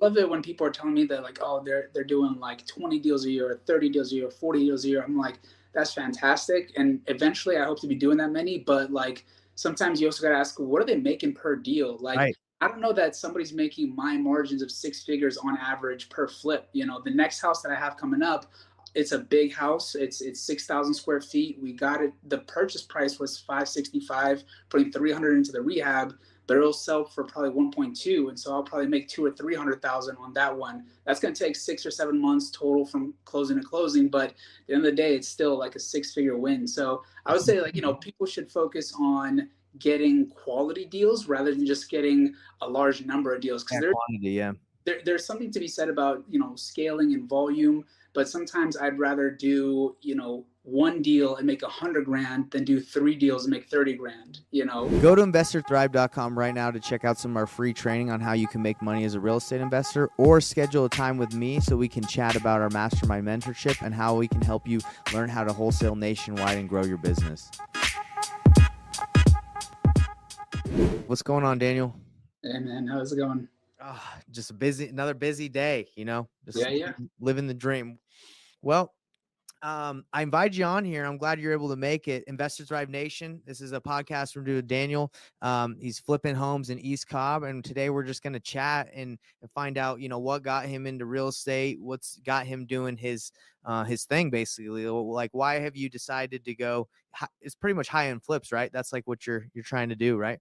love it when people are telling me that like, oh, they're doing like 20 deals a year, or 30 deals a year, 40 deals a year. I'm like, that's fantastic. And eventually I hope to be doing that many, but like sometimes you also gotta ask, what are they making per deal? Like, Right. I don't know that somebody's making my margins of six figures on average per flip. You know, the next house that I have coming up, it's a big house. It's 6,000 square feet. We got it. The purchase price was 565, putting 300 into the rehab, but it'll sell for probably 1.2, and so I'll probably make 2 or 300,000 on that one. That's going to take 6 or 7 months total from closing to closing, but at the end of the day, it's still like a six-figure win. So I would say, like, people should focus on getting quality deals rather than just getting a large number of deals, because Yeah, quantity. Yeah. there's something to be said about scaling and volume, but sometimes I'd rather do one deal and make 100 grand than do three deals and make 30 grand. Go to investorthrive.com right now to check out some of our free training on how you can make money as a real estate investor, or schedule a time with me so we can chat about our mastermind mentorship and how we can help you learn how to wholesale nationwide and grow your business. What's going on, Daniel? Hey man, how's it going? Just another busy day, just Yeah. living the dream. Well, I invited you on here. I'm glad you're able to make it. Investor Thrive Nation. This is a podcast we're doing with Daniel. He's flipping homes in East Cobb, and today we're just going to chat and find out, what got him into real estate, what's got him doing his thing, basically. Like, why have you decided to go? It's pretty much high end flips, right? That's like what you're trying to do, right?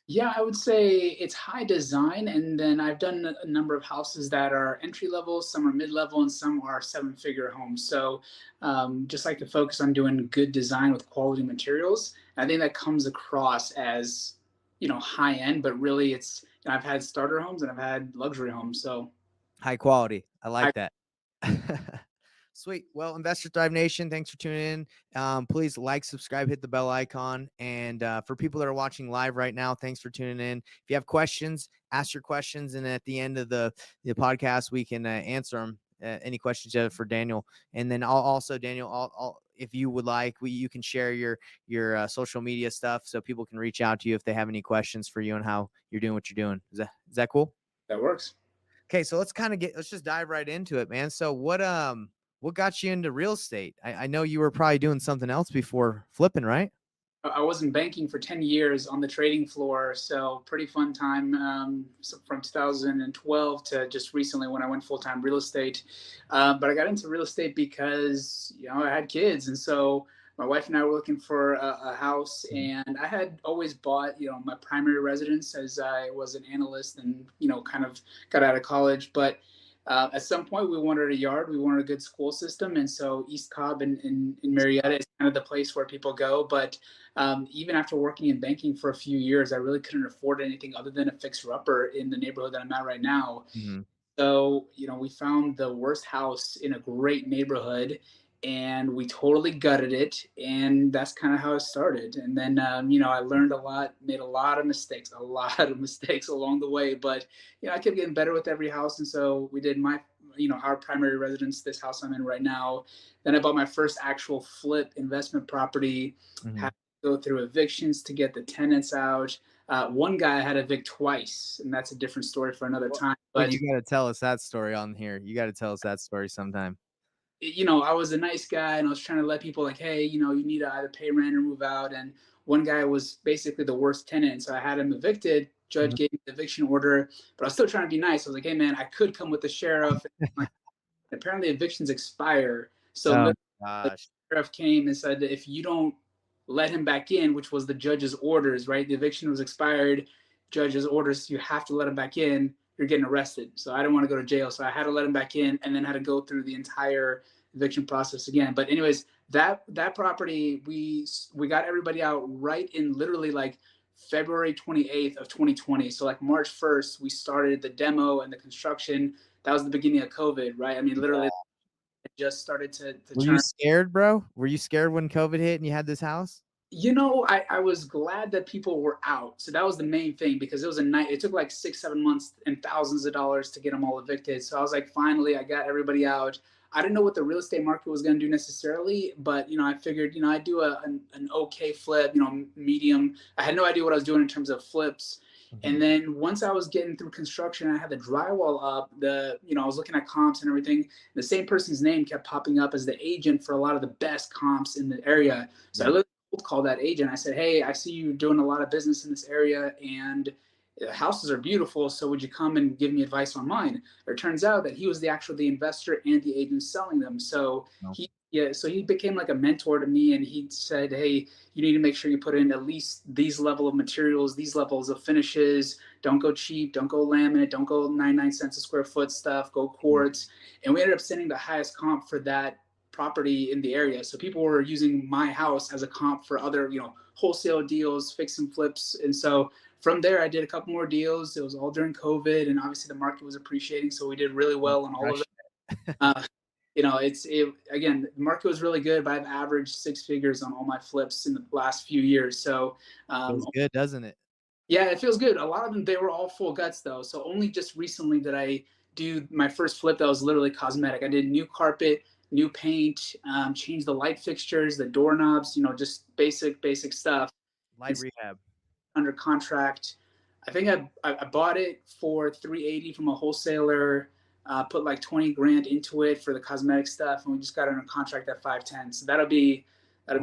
Yeah, I would say it's high design, and then I've done a number of houses that are entry level, some are mid level, and some are seven-figure homes. So, just like to focus on doing good design with quality materials. I think that comes across as high end, but really I've had starter homes and I've had luxury homes. So, High quality. I I like that. Sweet. Well, Investor Thrive Nation, thanks for tuning in. Please like, subscribe, hit the bell icon. And for people that are watching live right now, thanks for tuning in. If you have questions, ask your questions. And at the end of the podcast, we can answer them. Any questions you have for Daniel. And then Daniel, if you would like, you can share your social media stuff so people can reach out to you if they have any questions for you on how you're doing what you're doing. Is that cool? That works. Okay, so let's just dive right into it, man. So what got you into real estate? I know you were probably doing something else before flipping, right? I was in banking for 10 years on the trading floor, so pretty fun time, so from 2012 to just recently when I went full-time real estate. But I got into real estate because I had kids, and so my wife and I were looking for a house, and I had always bought my primary residence as I was an analyst and kind of got out of college. But at some point, we wanted a yard. We wanted a good school system, and so East Cobb in Marietta is kind of the place where people go. But even after working in banking for a few years, I really couldn't afford anything other than a fixer-upper in the neighborhood that I'm at right now. Mm-hmm. So, we found the worst house in a great neighborhood, and we totally gutted it. And that's kind of how it started. And then, I learned a lot, made a lot of mistakes, along the way. But, I kept getting better with every house. And so we did our primary residence, this house I'm in right now. Then I bought my first actual flip investment property, Mm-hmm. had to go through evictions to get the tenants out. One guy I had to evict twice, and that's a different story for another time. Well, But you got to tell us that story on here. You got to tell us that story sometime. I was a nice guy, and I was trying to let people like, hey, you need to either pay rent or move out. And one guy was basically the worst tenant, so I had him evicted. Judge Mhm. gave me the eviction order, but I was still trying to be nice. I was like, hey man, I could come with the sheriff. Like, apparently evictions expire, so Oh literally the gosh. sheriff came and said that if you don't let him back in, which was the judge's orders, right? The eviction was expired, judge's orders, you have to let him back in. You're getting arrested. So I didn't want to go to jail, so I had to let him back in, and then had to go through the entire eviction process again. But anyways, that property, we got everybody out right in literally like February 28th of 2020. So like March 1st, we started the demo and the construction. That was the beginning of COVID, right? I mean, literally it just started to Were you turn. scared, bro? Were you scared when COVID hit and you had this house? I was glad that people were out. So that was the main thing, because it was a night. It took like 6, 7 months and thousands of dollars to get them all evicted. So I was like, finally, I got everybody out. I didn't know what the real estate market was going to do necessarily, but I figured, I'd do an okay flip, medium. I had no idea what I was doing in terms of flips. Mhm. And then once I was getting through construction, I had the drywall up. I was looking at comps and everything. The same person's name kept popping up as the agent for a lot of the best comps in the area. So I Yeah. literally called that agent. I said, "Hey, I see you doing a lot of business in this area, and the houses are beautiful. So would you come and give me advice on mine?" It turns out that he was the investor and the agent selling them. So No. he became like a mentor to me, and he said, "Hey, you need to make sure you put in at least these level of materials, these levels of finishes. Don't go cheap, don't go laminate, don't go 99 cents a square foot stuff, go Mhm. quartz." And we ended up sending the highest comp for that property in the area. So people were using my house as a comp for other, wholesale deals, fix and flips. And so from there, I did a couple more deals. It was all during COVID, and obviously the market was appreciating. So we did really You well on all of it. crushed it. Uh, again, the market was really good, but I've averaged six figures on all my flips in the last few years. So, Feels um, good, doesn't it? yeah, it feels good. A lot of them, they were all full guts though. So only just recently did I do my first flip that was literally cosmetic. I did new carpet, new paint, changed the light fixtures, the doorknobs, just basic stuff. Light It's rehab. under contract. I think I bought it for 380 from a wholesaler. Put like 20 grand into it for the cosmetic stuff, and we just got under contract at 510. So that'll be Oh,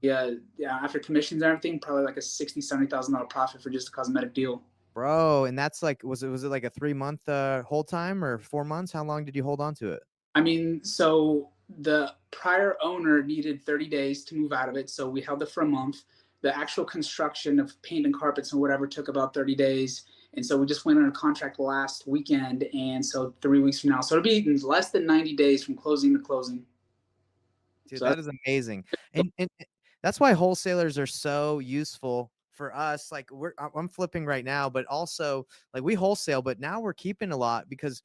yeah, after commissions and everything, probably like a 60-70 thousand dollar profit for just a cosmetic deal. bro, and that's like, was it like a 3 month hold time or 4 months? How long did you hold on to it? I mean, so the prior owner needed 30 days to move out of it, so we held it for a month. The actual construction of paint and carpets and whatever took about 30 days. And so we just went on a contract last weekend. And so 3 weeks from now. So it'll be less than 90 days from closing to closing. Dude, So that is amazing. And that's why wholesalers are so useful for us. Like I'm flipping right now, but also like we wholesale, but now we're keeping a lot because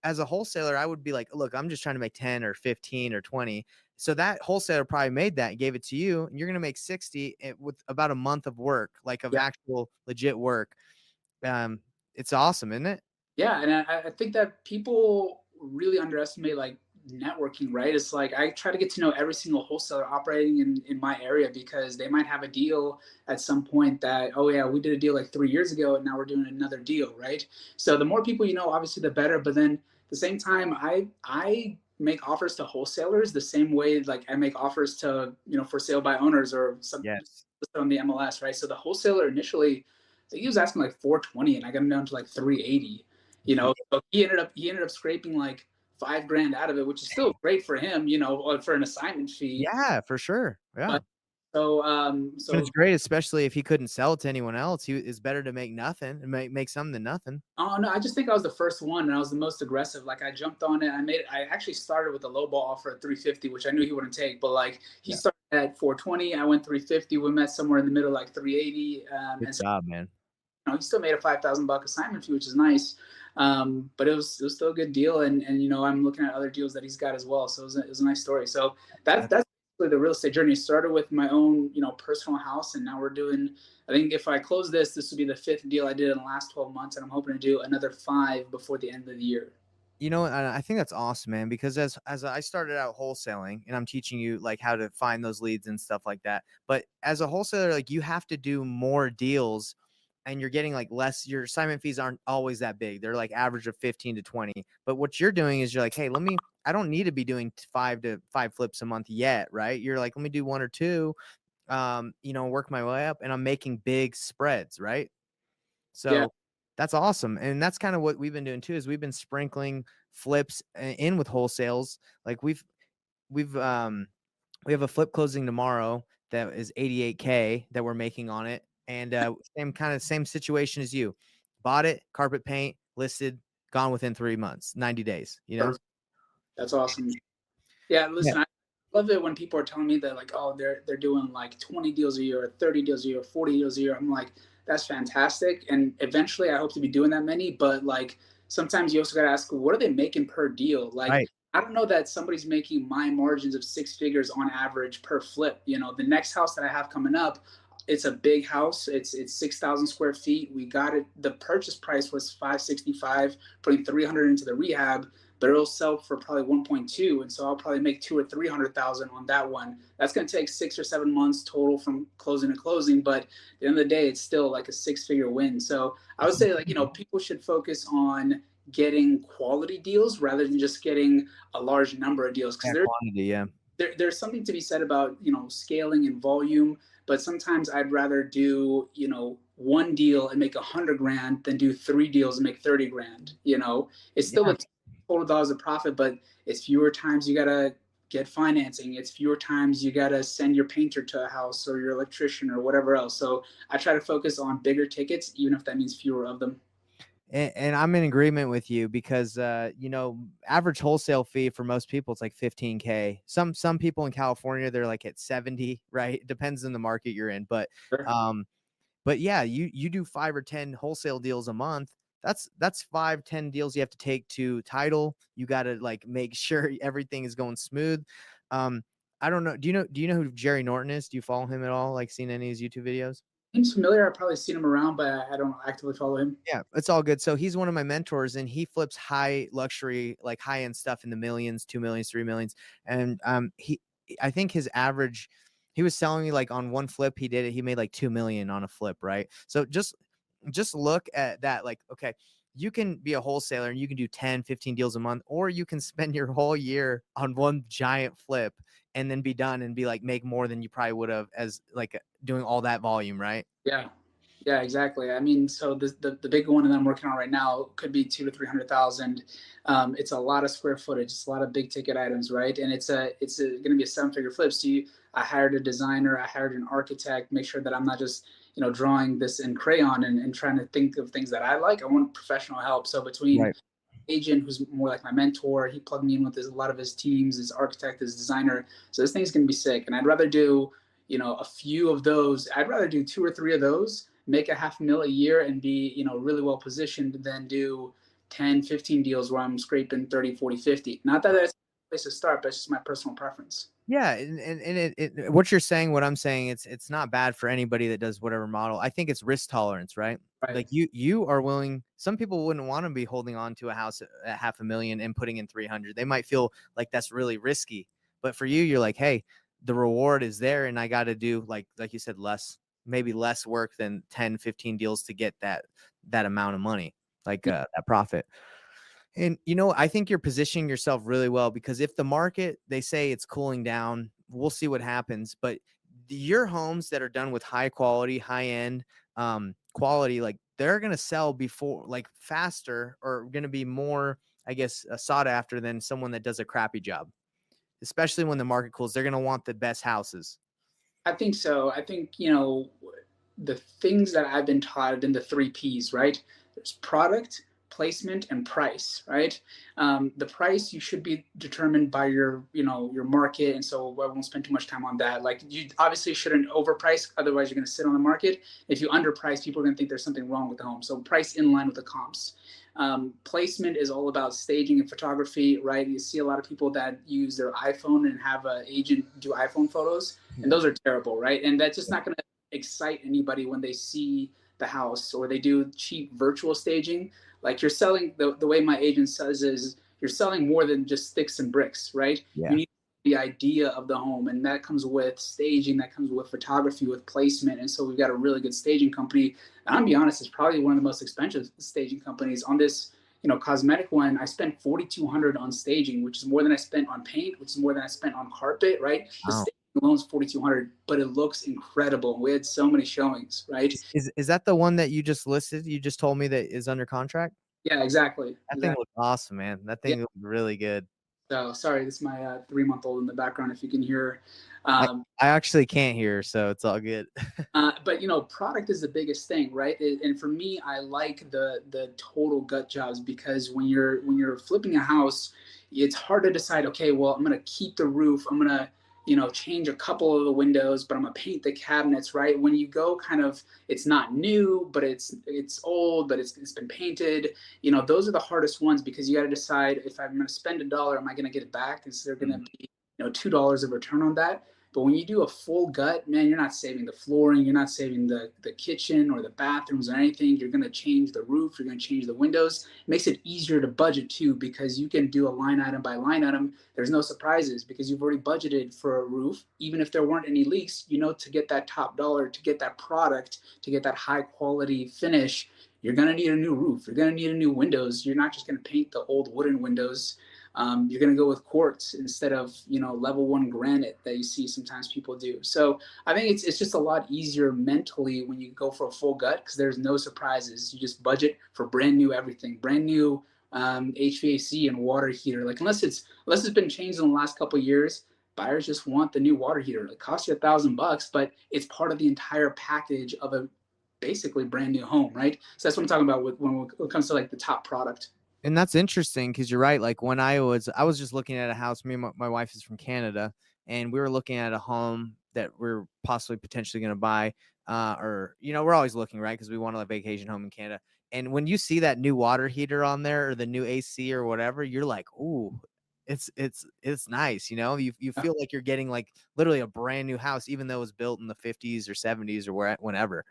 as a wholesaler, I would be like, look, I'm just trying to make 10 or 15 or 20. So that wholesaler probably made that, gave it to you, and you're gonna make 60 with about a month of work, like of yeah. actual legit work. Um, it's awesome, isn't it? Yeah, and I think that people really underestimate like networking, right? It's like I try to get to know every single wholesaler operating in my area because they might have a deal at some point that, oh yeah, we did a deal like 3 years ago and now we're doing another deal, right? So the more people you know, obviously the better. But then at the same time, I make offers to wholesalers the same way like I make offers to, for sale by owners or some Yes. on the MLS, right? So the wholesaler initially, I think he was asking like 420 and I got him down to like 380. So he ended up scraping like 5 grand out of it, which is still great for him, for an assignment fee. Yeah, for sure. Yeah. But so And it's so great, especially if he couldn't sell it to anyone else. He It's better to make nothing and make something than nothing. oh no, I just think I was the first one and I was the most aggressive. Like I jumped on it. I actually started with a low ball offer at 350, which I knew he wouldn't take, but like he Yeah. started at 420, I went 350, we met somewhere in the middle, like 380. Good And so job, man. he still made a $5,000 assignment fee, which is nice. But it was still a good deal, and I'm looking at other deals that he's got as well. So it was a nice story. So that's That's that's basically the real estate journey. It started with my own personal house, and now we're doing. I think if I close this will be the fifth deal I did in the last 12 months, and I'm hoping to do another five before the end of the year. I think that's awesome, man, because as I started out wholesaling and I'm teaching you like how to find those leads and stuff like that. But as a wholesaler, like you have to do more deals and you're getting like less, your assignment fees aren't always that big. They're like average of 15 to 20. But what you're doing is you're like, hey, I don't need to be doing 5 flips a month yet, right? You're like, let me do one or two, work my way up, and I'm making big spreads, right? Yeah, So that's awesome. And that's kind of what we've been doing too, is we've been sprinkling flips in with wholesales. Like we have a flip closing tomorrow that is 88K that we're making on it. And same situation as you. Bought it, carpet paint, listed, gone within 3 months, 90 days, you know? perfect. That's awesome. Yeah, Yeah. listen, I love it when people are telling me that like, oh, they're doing like 20 deals a year, or 30 deals a year, or 40 deals a year. I'm like, that's fantastic. And eventually I hope to be doing that many, but like sometimes you also gotta ask, what are they making per deal? Like, Right. I don't know that somebody's making my margins of six figures on average per flip. The next house that I have coming up, it's a big house. It's 6,000 square feet. We got it. The purchase price was 565, putting 300 into the rehab. but it'll sell for probably 1.2, and so I'll probably make 2 or 300,000 on that one. That's going to take 6 or 7 months total from closing to closing, but at the end of the day, it's still like a six-figure win. So I would say, like, people should focus on getting quality deals rather than just getting a large number of deals, because Yeah, quantity. Yeah. there's something to be said about scaling and volume, but sometimes I'd rather do one deal and make 100 grand than do three deals and make 30 grand. It's still Yeah. a total dollars of profit, but it's fewer times you gotta get financing, it's fewer times you gotta send your painter to a house or your electrician or whatever else. So I try to focus on bigger tickets, even if that means fewer of them. And I'm in agreement with you because average wholesale fee for most people it's like 15K. Some people in California they're like at 70, right? It depends on the market you're in, Sure. but yeah, you do 5 or 10 wholesale deals a month. That's 5, 10 deals you have to take to title. You got to like make sure everything is going smooth. Um, I don't know. Do you know who Jerry Norton is? Do you follow him at all? Like seen any of his YouTube videos? Seems familiar. I've probably seen him around, but I don't actively follow him. Yeah, it's all good. So he's one of my mentors and he flips high luxury, like high end stuff in the millions, 2 millions, 3 millions. And I think his average, he was selling me like on one flip, he made like 2 million on a flip, right? So just look at that. Like, okay, you can be a wholesaler and you can do 10, 15 deals a month, or you can spend your whole year on one giant flip and then be done and be like, make more than you probably would have as like doing all that volume, right? Yeah. Yeah, exactly. I mean, so the big one that I'm working on right now could be 2 to 300,000. It's a lot of square footage. It's a lot of big ticket items, right? And it's going to be a seven-figure flip. So I hired a designer, I hired an architect, make sure that I'm not just drawing this in crayon and trying to think of things that I like. I want professional help. So between Right. agent, who's more like my mentor, he plugged me in with a lot of his teams, his architect, his designer. So this thing's gonna be sick. And I'd rather do, a few of those. I'd rather do two or three of those, make a 500,000 a year and be, really well positioned than do 10, 15 deals where I'm scraping 30, 40, 50. Not that that's a place to start, but it's just my personal preference. Yeah, and what you're saying, what I'm saying, it's not bad for anybody that does whatever model. I think it's risk tolerance, right? Right. Like you are willing. Some people wouldn't want to be holding on to a house at 500,000 and putting in 300. They might feel like that's really risky. But for you, you're like, hey, the reward is there, and I got to do like you said, maybe less work than 10, 15 deals to get that amount of money, like that profit. And I think you're positioning yourself really well because if the market, they say it's cooling down, we'll see what happens. But your homes that are done with high quality, high end quality, like they're gonna sell before, like faster, or gonna be more, I guess, sought after than someone that does a crappy job. Especially when the market cools, they're gonna want the best houses. I think so. I think, the things that I've been taught have been the three P's, right? There's product, placement, and price, right? The price you should be determined by your market, and so I won't spend too much time on that. Like, you obviously shouldn't overprice, otherwise you're going to sit on the market. If you underprice, people are going to think there's something wrong with the home. So price in line with the comps. Placement is all about staging and photography, right? You see a lot of people that use their iPhone and have an agent do iPhone photos, and those are terrible, right? And that's just not going to excite anybody when they see the house, or they do cheap virtual staging. Like, you're selling, the way my agent says is, you're selling more than just sticks and bricks, right? Yeah. You need the idea of the home, and that comes with staging, that comes with photography, with placement. And so we've got a really good staging company, and I'll be honest, it's probably one of the most expensive staging companies. On this cosmetic one, I spent 4,200 on staging, which is more than I spent on paint, which is more than I spent on carpet, right? The Wow. staging alone is 4,200, but it looks incredible. We had so many showings, right? Is that the one that you just listed? You just told me that is under contract? Yeah, exactly, That thing exactly. looks awesome, man. That Yeah. thing looks really good. So sorry, this is my 3-month-old in the background, if you can hear. I Um, I actually can't hear, so it's all good. but product is the biggest thing, right? And for me, I like the total gut jobs, because when you're flipping a house, it's hard to decide. Okay, well, I'm gonna keep the roof. I'm gonna change a couple of the windows, but I'm gonna paint the cabinets, right? When you go kind of, it's not new, but it's old, but it's been painted. Those are the hardest ones, because you got to decide, if I'm gonna spend $1, am I gonna get it back? Is there gonna Mhm. be $2 of return on that? But when you do a full gut, man, you're not saving the flooring, you're not saving the kitchen or the bathrooms or anything. You're going to change the roof, you're going to change the windows. It makes it easier to budget too, because you can do a line item by line item. There's no surprises because you've already budgeted for a roof. Even if there weren't any leaks, you know, to get that top dollar, to get that product, to get that high quality finish, you're going to need a new roof. You're going to need a new windows. You're not just going to paint the old wooden windows. You're going to go with quartz instead of, you know, level one granite that you see sometimes people do. So I think it's just a lot easier mentally when you go for a full gut because there's no surprises. You just budget for brand new everything, brand new HVAC and water heater. Like unless it's been changed in the last couple of years, buyers just want the new water heater. It costs you $1,000, but it's part of the entire package of a basically brand new home, right? So that's what I'm talking about when it comes to like the top product. And that's interesting because you're right. Like when I was just looking at a house. Me and my wife is from Canada, and we were looking at a home that we're possibly potentially going to buy. Or we're always looking, right? Because we want a vacation home in Canada. And when you see that new water heater on there or the new AC or whatever, you're like, ooh, it's nice. You feel like you're getting like literally a brand new house, even though it was built in the 50s or 70s or whenever.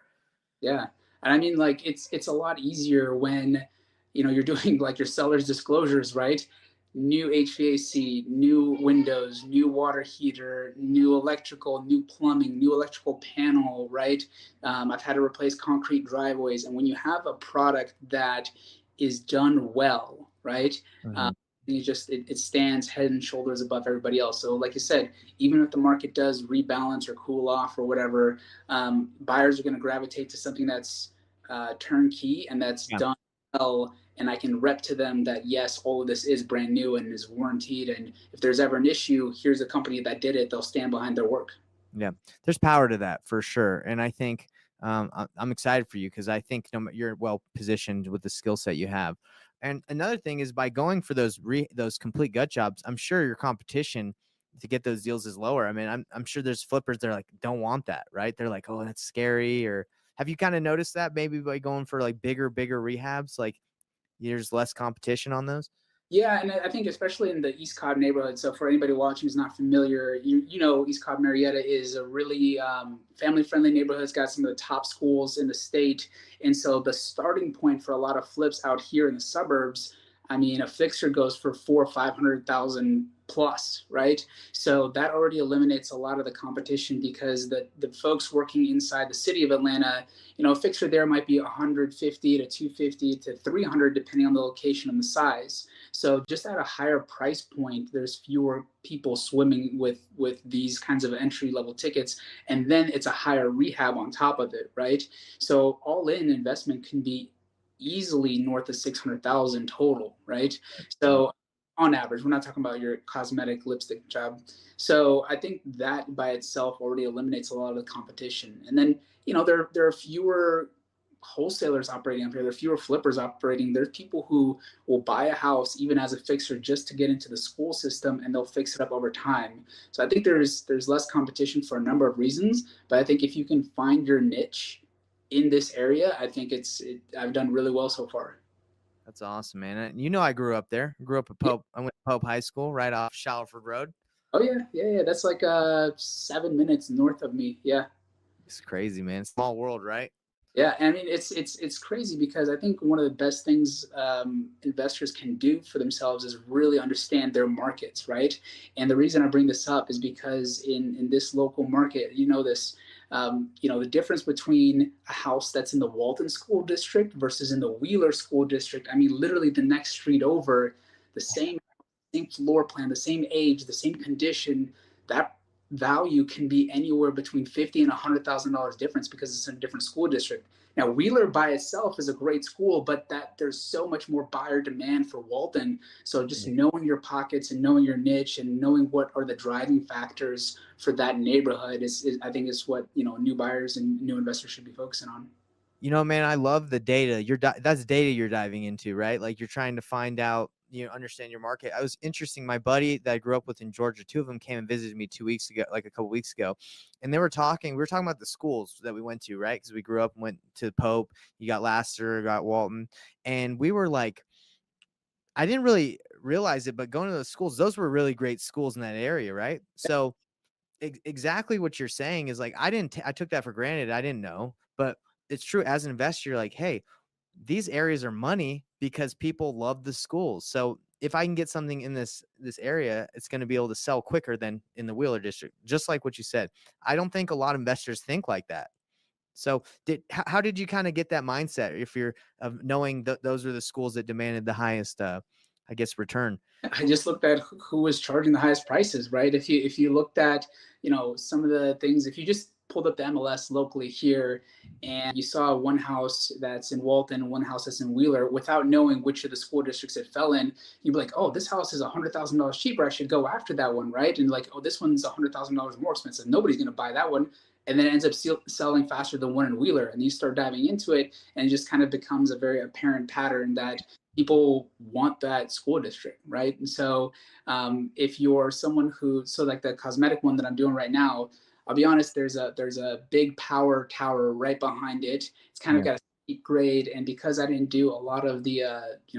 Yeah. And I mean, like, it's a lot easier when, you're doing like your seller's disclosures, right? New HVAC, new windows, new water heater, new electrical, new plumbing, new electrical panel, right? I've had to replace concrete driveways. And when you have a product that is done well, right? Mhm. It stands head and shoulders above everybody else. So, like you said, even if the market does rebalance or cool off or whatever, buyers are going to gravitate to something that's turnkey and that's Yeah. done well. And I can rep to them that yes, all of this is brand new and is warranted. And if there's ever an issue, here's a company that did it. They'll stand behind their work. Yeah, there's power to that for sure. And I think I'm excited for you because I think you're well positioned with the skill set you have. And another thing is by going for those complete gut jobs, I'm sure your competition to get those deals is lower. I mean, I'm sure there's flippers that are like don't want that, right? They're like, oh, that's scary. Or have you kind of noticed that maybe by going for like bigger rehabs, like there's less competition on those? Yeah, and I think especially in the East Cobb neighborhood. So for anybody watching who's not familiar, you know East Cobb Marietta is a really family-friendly neighborhood. It's got some of the top schools in the state, and so the starting point for a lot of flips out here in the suburbs. I mean, a fixture goes for 400,000 or 500,000 plus, right? So that already eliminates a lot of the competition because the folks working inside the city of Atlanta, a fixture there might be 150 to 250 to 300 depending on the location and the size. So just at a higher price point, there's fewer people swimming with these kinds of entry level tickets, and then it's a higher rehab on top of it, right? So all in investment can be easily north of 600,000 total, right? Mm. So on average, we're not talking about your cosmetic lipstick job. So I think that by itself already eliminates a lot of the competition. And then there are fewer wholesalers operating up here. There are fewer flippers operating. There's people who will buy a house even as a fixer just to get into the school system, and they'll fix it up over time. So I think there's less competition for a number of reasons, but I think if you can find your niche in this area, I think I've done really well so far. That's awesome, man. And I grew up there. Grew up at Yeah. Pope. I went to Pope High School right off Shalford Road. Oh yeah, yeah, yeah. That's like 7 minutes north of me. Yeah. It's crazy, man. Small world, right? Yeah, I mean it's crazy because I think one of the best things investors can do for themselves is really understand their markets, right? And the reason I bring this up is because in this local market, the difference between a house that's in the Walton School District versus in the Wheeler School District. I mean, literally the next street over, the same floor plan, the same age, the same condition. That value can be anywhere between $50,000 and $100,000 difference because it's in a different school district. Now, Wheeler by itself is a great school, but that there's so much more buyer demand for Walton. So just Yeah. knowing your pockets and knowing your niche and knowing what are the driving factors for that neighborhood is I think is what new buyers and new investors should be focusing on. Man, I love the data. That's data you're diving into, right? Like you're trying to find out, understand your market. I was interesting. My buddy that I grew up with in Georgia, two of them came and visited me 2 weeks ago, like a couple weeks ago, and we were talking about the schools that we went to, right? Because we grew up and went to Pope. You got Laster, got Walton, and we were like, I didn't really realize it, but going to those schools, those were really great schools in that area, right? So exactly what you're saying is like, I took that for granted. I didn't know, but it's true. As an investor, you're like, hey, these areas are money because people love the schools. So if I can get something in this area, it's going to be able to sell quicker than in the Wheeler district. Just like what you said. I don't think a lot of investors think like that. So how did you kind of get that mindset if you're of knowing that those are the schools that demanded the highest I guess return? I just looked at who was charging the highest prices, right? If you looked at, some of the things, if you just pulled up the MLS locally here and you saw one house that's in Walton, one house that's in Wheeler, without knowing which of the school districts it fell in, you'd be like, oh, this house is $100,000 cheaper. I should go after that one, right? And like, oh, this one's $100,000 more expensive. Nobody's going to buy that one. And then it ends up selling faster than one in Wheeler. And you start diving into it, and it just kind of becomes a very apparent pattern that people want that school district, right? And so if you're someone who, so like the cosmetic one that I'm doing right now, I'll be honest, there's a big power tower right behind it. It's kind of Yeah. got a steep grade, and because I didn't do a lot of the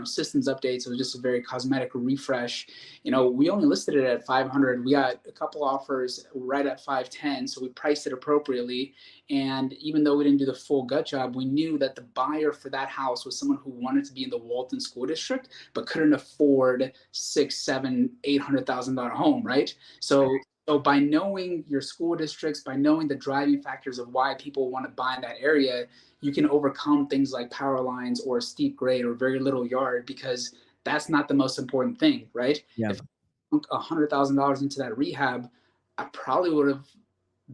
systems updates, it was just a very cosmetic refresh. We only listed it at 500. We got a couple offers right at 510, so we priced it appropriately. And even though we didn't do the full gut job, we knew that the buyer for that house was someone who wanted to be in the Walton School District but couldn't afford six, seven, $800,000 home, right? So by knowing your school districts, by knowing the driving factors of why people want to buy in that area, you can overcome things like power lines or steep grade or very little yard, because that's not the most important thing, right? Yeah. If I sunk $100,000 into that rehab, I probably would have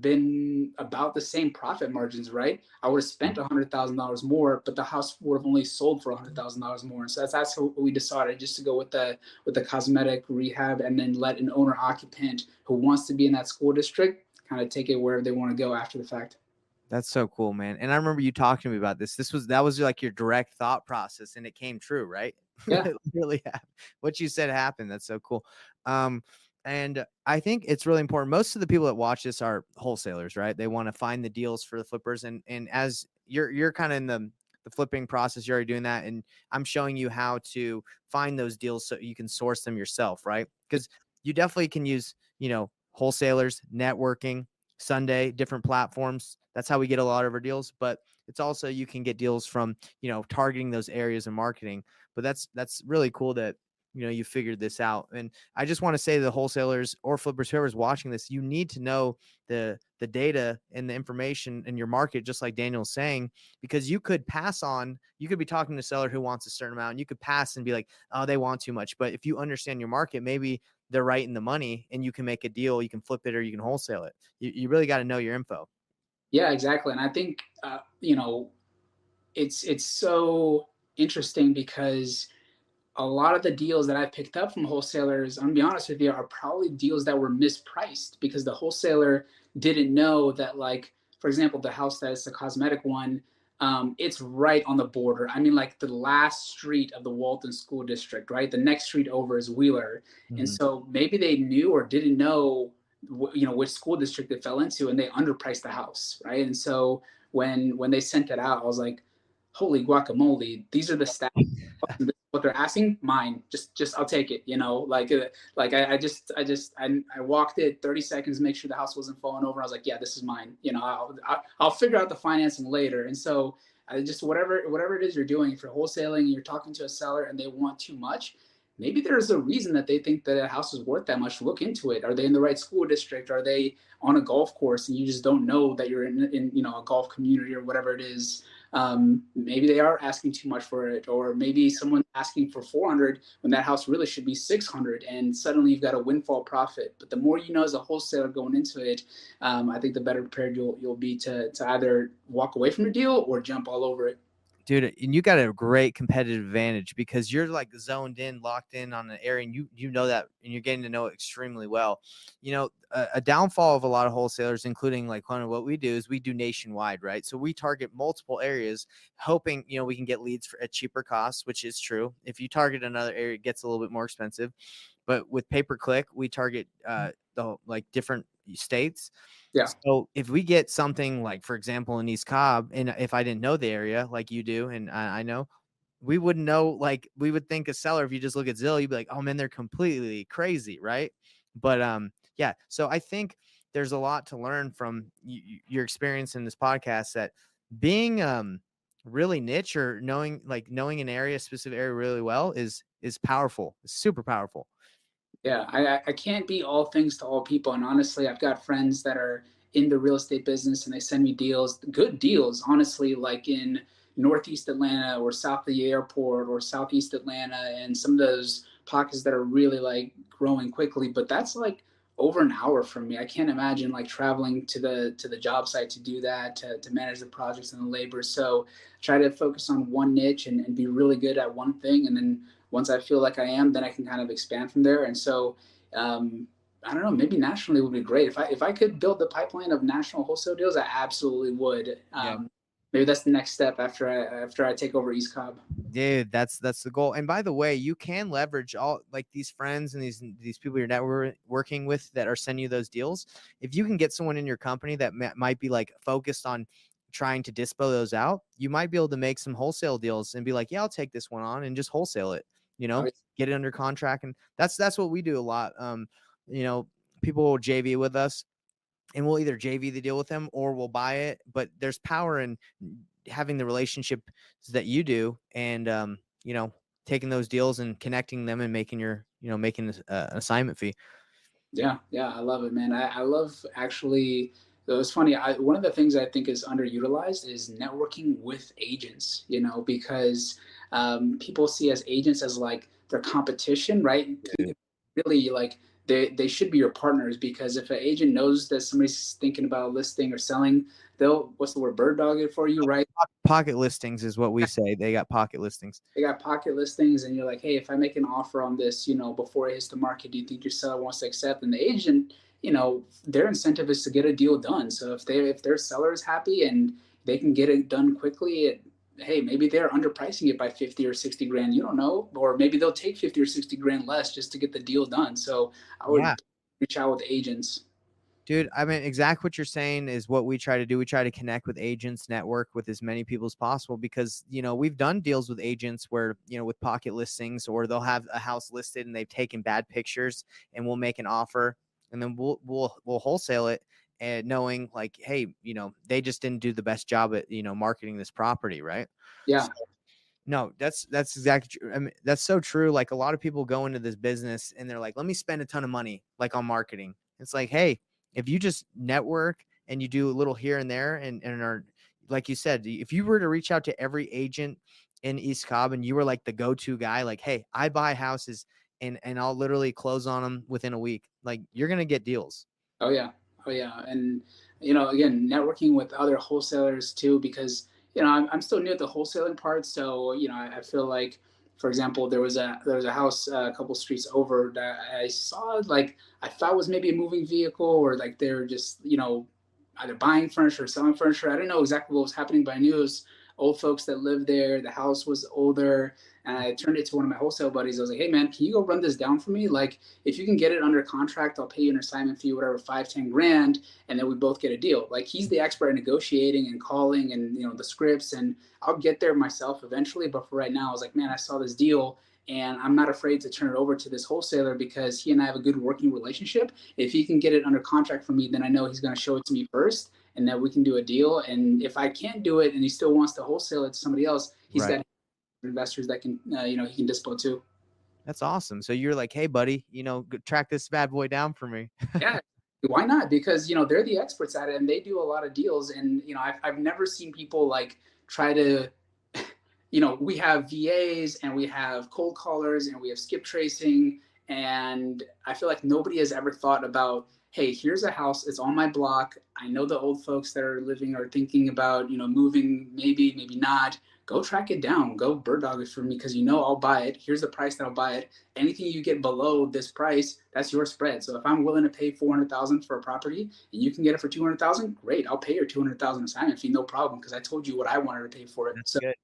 been about the same profit margins, right? I would have spent $100,000 more, but the house would have only sold for $100,000 more. And so that's what we decided, just to go with the cosmetic rehab, and then let an owner occupant who wants to be in that school district kind of take it wherever they want to go after the fact. That's so cool, man. And I remember you talking to me about this. That was like your direct thought process, and it came true, right? Yeah. It literally happened. What you said happened. That's so cool. Um, and I think it's really important. Most of the people that watch this are wholesalers, right? They want to find the deals for the flippers. And as you're kind of in the flipping process, you're already doing that. And I'm showing you how to find those deals so you can source them yourself, right? Because you definitely can use, wholesalers, networking, Sunday, different platforms. That's how we get a lot of our deals. But it's also you can get deals from, targeting those areas of marketing. But that's really cool that you figured this out. And I just want to say to the wholesalers or flippers, whoever's watching this, you need to know the data and the information in your market, just like Daniel's saying, because you could be talking to a seller who wants a certain amount, and you could pass and be like, oh, they want too much. But if you understand your market, maybe they're right in the money and you can make a deal, you can flip it or you can wholesale it. You really got to know your info. Yeah, exactly. And I think, it's so interesting because a lot of the deals that I picked up from wholesalers, I'm gonna be honest with you, are probably deals that were mispriced because the wholesaler didn't know that, like, for example, the house that's the cosmetic one, it's right on the border. I mean, like the last street of the Walton School District, right? The next street over is Wheeler, and Mhm. so maybe they knew or didn't know, which school district it fell into, and they underpriced the house, right? And so when they sent it out, I was like, holy guacamole, these are the stats, what they're asking, mine. Just I'll take it. Like I walked it 30 seconds, make sure the house wasn't falling over. I was like, yeah, this is mine. I'll figure out the financing later. And so I just, whatever it is you're doing, if you're wholesaling and you're talking to a seller and they want too much, maybe there's a reason that they think that a house is worth that much. Look into it. Are they in the right school district? Are they on a golf course and you just don't know that you're in a golf community or whatever it is? Maybe they are asking too much for it, or maybe someone's asking for 400 when that house really should be 600, and suddenly you've got a windfall profit. But the more you know as a wholesaler going into it, I think the better prepared you'll be to either walk away from the deal or jump all over it. Dude, and you got a great competitive advantage because you're like zoned in, locked in on an area, and you know that, and you're getting to know it extremely well. A downfall of a lot of wholesalers, including like kind of what we do, is we do nationwide, right? So we target multiple areas, hoping we can get leads at cheaper costs, which is true. If you target another area, it gets a little bit more expensive. But with pay per click, we target the like different states. Yeah. So if we get something like, for example, in East Cobb, and if I didn't know the area like you do, and I know, we wouldn't know. Like we would think a seller, if you just look at Zillow, you'd be like, oh man, they're completely crazy, right? But yeah. So I think there's a lot to learn from your experience in this podcast, that being really niche, or knowing an area, specific area really well, is powerful. It's super powerful. Yeah, I can't be all things to all people. And honestly, I've got friends that are in the real estate business and they send me deals, good deals, honestly, like in Northeast Atlanta or south of the airport or Southeast Atlanta and some of those pockets that are really like growing quickly. But that's like over an hour from me. I can't imagine like traveling to the job site to do that, to manage the projects and the labor. So try to focus on one niche and be really good at one thing, and then once I feel like I am, then I can kind of expand from there. And so, I don't know, maybe nationally would be great. If I could build the pipeline of national wholesale deals, I absolutely would. Yeah. Maybe that's the next step after I take over East Cobb. Dude, that's the goal. And by the way, you can leverage all like these friends and these people you're networking with that are sending you those deals. If you can get someone in your company that might be like focused on trying to dispo those out, you might be able to make some wholesale deals and be like, yeah, I'll take this one on and just wholesale it, Oh, get it under contract. And that's what we do a lot. You know, people will JV with us, and we'll either JV the deal with them or we'll buy it. But there's power in having the relationship that you do, and taking those deals and connecting them and making making an assignment fee. yeah, yeah, I love it, man. I love actually. It was funny. One of the things I think is underutilized is networking with agents. Because people see as agents as like their competition, right? Really, like they should be your partners, because if an agent knows that somebody's thinking about listing or selling, they'll, what's the word, bird dog it for you, right? Pocket listings is what we say. They got pocket listings. They got pocket listings, and you're like, hey, if I make an offer on this, before it hits the market, do you think your seller wants to accept? And the agent, their incentive is to get a deal done. So if their seller is happy and they can get it done quickly, hey, maybe they're underpricing it by 50 or 60 grand. You don't know, or maybe they'll take 50 or 60 grand less just to get the deal done. So I Yeah. would reach out with agents. Dude, I mean, exactly what you're saying is what we try to do. We try to connect with agents, network with as many people as possible, because, we've done deals with agents where, with pocket listings, or they'll have a house listed and they've taken bad pictures, and we'll make an offer, and then we'll wholesale it, and knowing like, hey, they just didn't do the best job at, marketing this property. Right. Yeah. So, no, that's exactly true. I mean, that's so true. Like, a lot of people go into this business and they're like, let me spend a ton of money like on marketing. It's like, hey, if you just network and you do a little here and there, and are, like you said, if you were to reach out to every agent in East Cobb and you were like the go-to guy, like, hey, I buy houses and I'll literally close on them within a week, like, you're going to get deals. Oh yeah, oh yeah, and again, networking with other wholesalers too, because I'm still new at the wholesaling part, so I feel like, for example, there was a house a couple streets over that I saw, like, I thought was maybe a moving vehicle, or like they're just either buying furniture or selling furniture. I didn't know exactly what was happening, but I knew it was old folks that lived there. The house was older, and I turned it to one of my wholesale buddies. I was like, hey man, can you go run this down for me? Like, if you can get it under contract, I'll pay you an assignment fee, whatever, 5-10 grand, and then we both get a deal. Like, he's the expert at negotiating and calling and the scripts, and I'll get there myself eventually. But for right now, I was like, man, I saw this deal, and I'm not afraid to turn it over to this wholesaler because he and I have a good working relationship. If he can get it under contract for me, then I know he's going to show it to me first, and that we can do a deal. And if I can't do it and he still wants to wholesale it to somebody else, he's Right. got investors that can, he can dispo too. That's awesome. So you're like, hey, buddy, track this bad boy down for me. Yeah, why not? Because they're the experts at it and they do a lot of deals. And I've never seen people like try to, we have VAs and we have cold callers and we have skip tracing, and I feel like nobody has ever thought about, hey, here's a house, it's on my block. I know the old folks that are living are thinking about moving, maybe not. Go track it down, go bird dog it for me, because I'll buy it. Here's the price that I'll buy it. Anything you get below this price, that's your spread. So if I'm willing to pay 400,000 for a property and you can get it for 200,000, great, I'll pay your 200,000 assignment fee, no problem, because I told you what I wanted to pay for it. That's So good.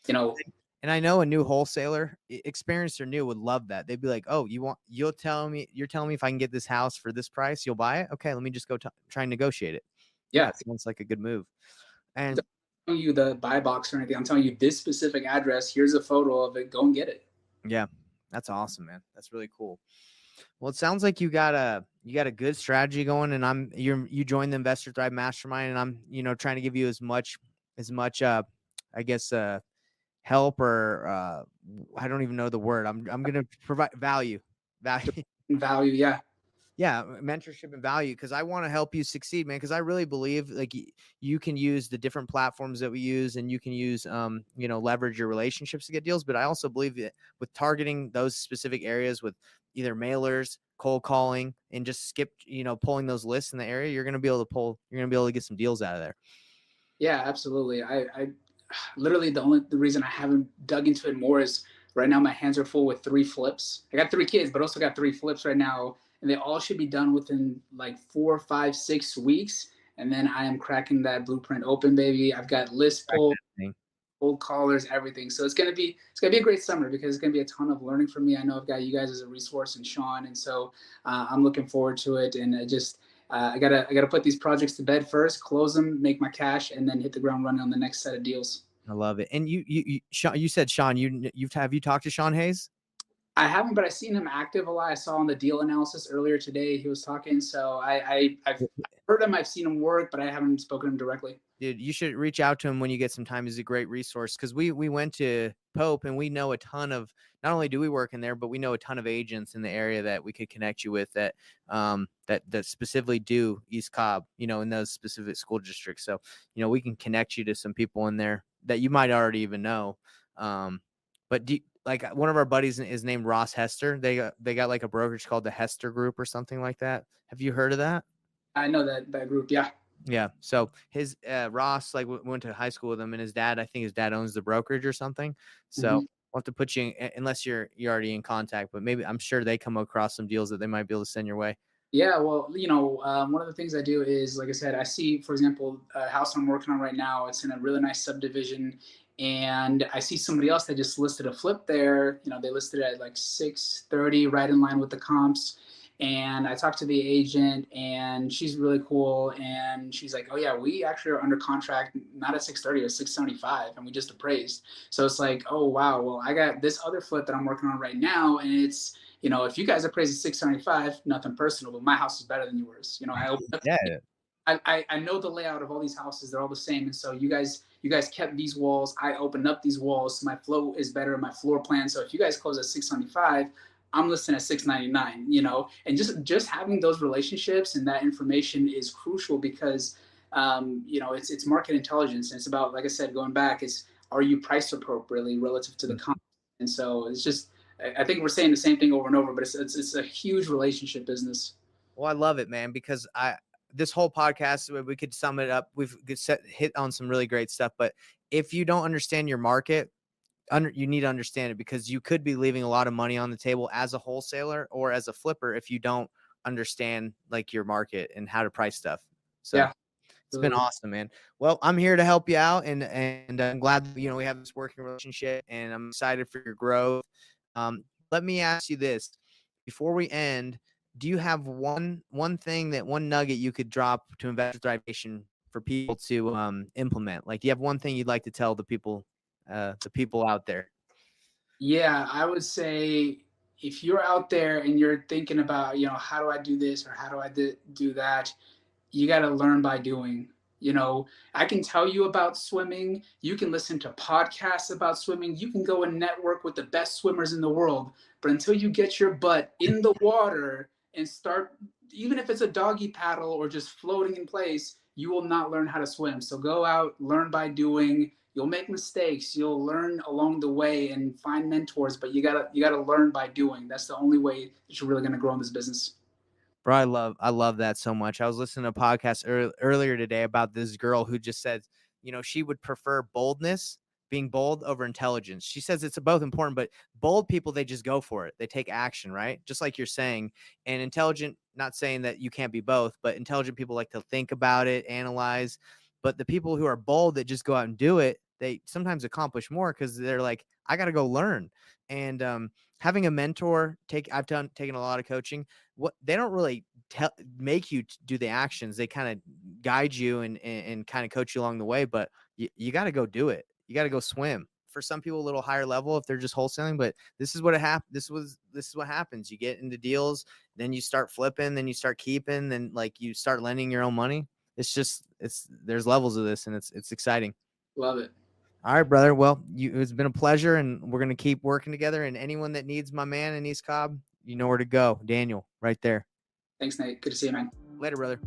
you know And I know a new wholesaler, experienced or new, would love that. They'd be like, oh, you're telling me if I can get this house for this price, you'll buy it. Okay, let me just go try and negotiate it. yeah, That sounds like a good move. I'm And telling you the buy box or anything. I'm telling you this specific address, here's a photo of it, go and get it. yeah, that's awesome, man. That's really cool. Well, it sounds like you got a good strategy going, and you joined the Investor Thrive Mastermind, and I'm trying to give you as much I guess help or I don't even know the word. I'm gonna provide value. Value, yeah. Yeah, mentorship and value, because I want to help you succeed, man. Because I really believe like you can use the different platforms that we use, and you can use leverage your relationships to get deals. But I also believe that with targeting those specific areas with either mailers, cold calling, and just pulling those lists in the area, you're gonna be able to get some deals out of there. Yeah, absolutely. I literally the reason I haven't dug into it more is right now my hands are full with 3 flips. I got 3 kids, but also got 3 flips right now, and they all should be done within like 4, 5, 6 weeks. And then I am cracking that blueprint open, baby. I've got list Track pull, that thing. cold callers, everything. So it's gonna be a great summer because it's gonna be a ton of learning for me. I know I've got you guys as a resource and Sean, and so I'm looking forward to it. And I gotta put these projects to bed first, close them, make my cash, and then hit the ground running on the next set of deals. I love it. And you said Sean, have you talked to Sean Hayes? I haven't, but I've seen him active a lot. I saw on the deal analysis earlier today he was talking, so I've heard him, I've seen him work, but I haven't spoken to him directly. Dude, you should reach out to him when you get some time. He's a great resource because we went to Pope and we know a ton of, not only do we work in there, but we know a ton of agents in the area that we could connect you with that specifically do East Cobb, in those specific school districts. So, we can connect you to some people in there that you might already even know. But like one of our buddies is named Ross Hester. They got like a brokerage called the Hester Group or something like that. Have you heard of that? I know that group, yeah. Yeah. So his Ross went to high school with him, and I think his dad owns the brokerage or something. So Hmm. we'll have to put you in, unless you're already in contact, but maybe I'm sure they come across some deals that they might be able to send your way. Yeah, well, one of the things I do is, like I said, I see, for example, a house I'm working on right now. It's in a really nice subdivision, and I see somebody else that just listed a flip there. They listed it at like 630, right in line with the comps. And I talked to the agent, and she's really cool. And she's like, "Oh yeah, we actually are under contract, not at 630 or 675, and we just appraised." So it's like, "Oh wow, well I got this other flip that I'm working on right now, and it's." If you guys appraise at 675, nothing personal, but my house is better than yours. I opened up, Yeah. I know the layout of all these houses; they're all the same, and so you guys kept these walls. I opened up these walls, so my flow is better. My floor plan. So if you guys close at 675, I'm listing at 699. And just having those relationships and that information is crucial because it's market intelligence, and it's about, like I said, going back, is are you priced appropriately relative to the comp? And so it's just I think we're saying the same thing over and over, but it's a huge relationship business. Well, I love it, man, because this whole podcast, we could sum it up. We've hit on some really great stuff, but if you don't understand your market, you need to understand it, because you could be leaving a lot of money on the table as a wholesaler or as a flipper if you don't understand like your market and how to price stuff. So Yeah, it's been absolutely. awesome, man. Well, I'm here to help you out, and I'm glad that, we have this working relationship, and I'm excited for your growth. Let me ask you this before we end: do you have one nugget you could drop to Investor Thrive Nation for people to implement? Like, do you have one thing you'd like to tell the people out there? Yeah, I would say if you're out there and you're thinking about, how do I do this or how do I do that, you got to learn by doing. I can tell you about swimming. You can listen to podcasts about swimming. You can go and network with the best swimmers in the world. But until you get your butt in the water and start, even if it's a doggy paddle or just floating in place, you will not learn how to swim. So go out, learn by doing. You'll make mistakes. You'll learn along the way and find mentors. But you gotta learn by doing. That's the only way that you're really gonna grow in this business. Bro, I love that so much. I was listening to a podcast earlier today about this girl who just said, she would prefer boldness, being bold, over intelligence. She says it's both important, but bold people, they just go for it. They take action, right? Just like you're saying. And intelligent, not saying that you can't be both, but intelligent people like to think about it, analyze. But the people who are bold that just go out and do it, they sometimes accomplish more because they're like, I got to go learn. And having a mentor, taken a lot of coaching. What they don't really make you do the actions. They kind of guide you and kind of coach you along the way, but you got to go do it. You got to go swim. for some people a little higher level if they're just wholesaling, but this is what it happened. This is what happens. You get into deals, then you start flipping, then you start keeping, then like you start lending your own money. There's levels of this, and it's exciting. Love it. All right, brother. Well, it's been a pleasure, and we're going to keep working together. And anyone that needs my man in East Cobb, you know where to go. Daniel, right there. Thanks, Nate. Good to see you, man. Later, brother.